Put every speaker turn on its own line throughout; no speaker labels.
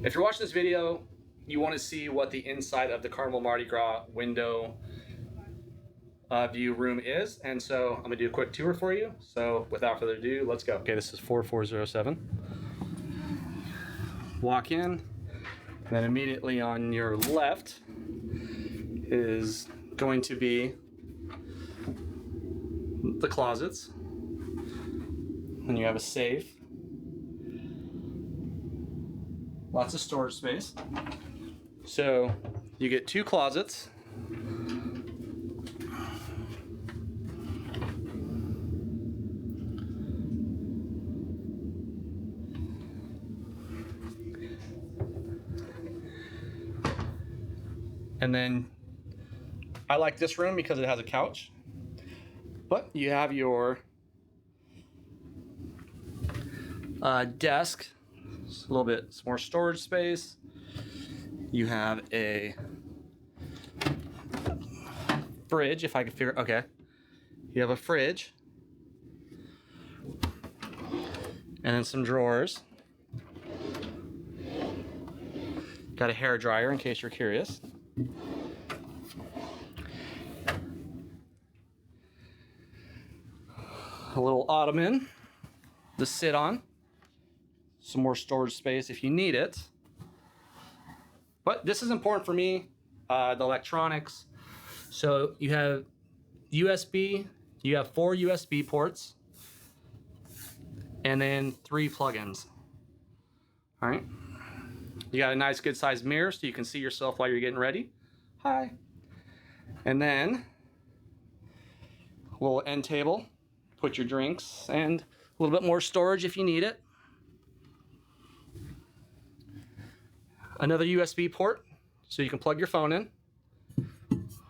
If you're watching this video, you want to see what the inside of the Carnival Mardi Gras window view room is, and so I'm gonna do a quick tour for you. So without further ado, let's go. Okay, this is 4407. Walk in, and then immediately on your left is going to be the closets, and you have a safe, lots of storage space. So you get two closets, and then I like this room because it has a couch, but you have your desk, it's a little bit more storage space. You have a fridge, if I can figure, okay. You have a fridge, and then some drawers. Got a hair dryer in case you're curious. A little ottoman to sit on. Some more storage space if you need it. But this is important for me, the electronics. So you have USB, you have 4 USB ports, and then 3 plugins. All right. You got a nice good sized mirror so you can see yourself while you're getting ready. Hi. And then a little end table, put your drinks, and a little bit more storage if you need it. Another USB port so you can plug your phone in.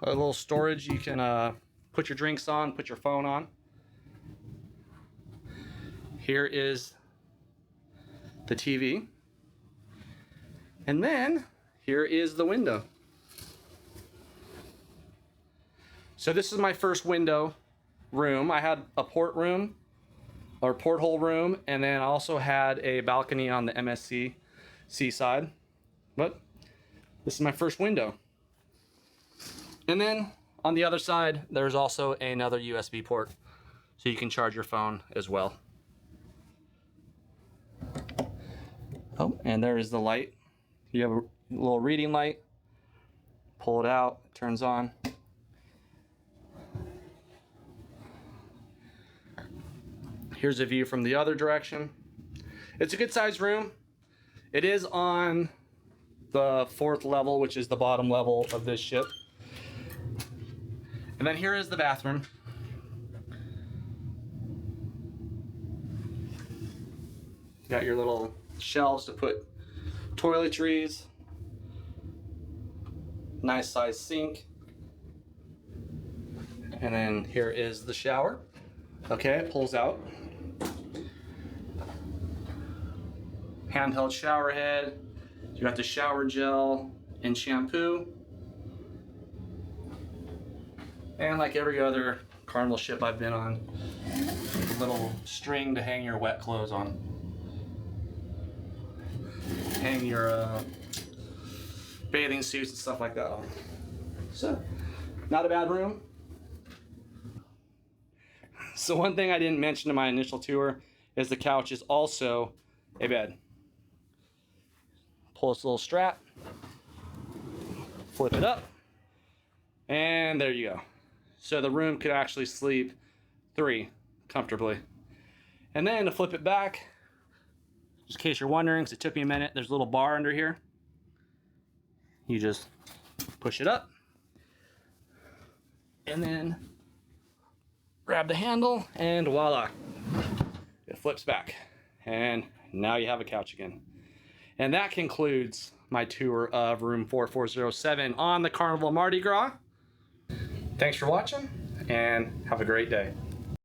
A little storage you can put your drinks on, put your phone on. Here is the TV. And then here is the window. So this is my first window room. I had a porthole room, and then I also had a balcony on the MSC seaside. But this is my first window. And then on the other side, there's also another USB port, so you can charge your phone as well. Oh, and there is the light. You have a little reading light. Pull it out, it turns on. Here's a view from the other direction. It's a good sized room. It is on the 4th level, which is the bottom level of this ship. And then here is the bathroom. Got your little shelves to put toiletries. Nice sized sink. And then here is the shower. Okay, it pulls out. Handheld shower head. You got the shower gel and shampoo. And like every other Carnival ship I've been on, a little string to hang your wet clothes on. Hang your bathing suits and stuff like that on. So, not a bad room. So one thing I didn't mention in my initial tour is the couch is also a bed. Pull this little strap, flip it up, and there you go. So the room could actually sleep 3 comfortably. And then to flip it back, just in case you're wondering, because it took me a minute, there's a little bar under here. You just push it up, and then grab the handle, and voila, it flips back. And now you have a couch again. And that concludes my tour of room 4407 on the Carnival Mardi Gras. Thanks for watching, and have a great day.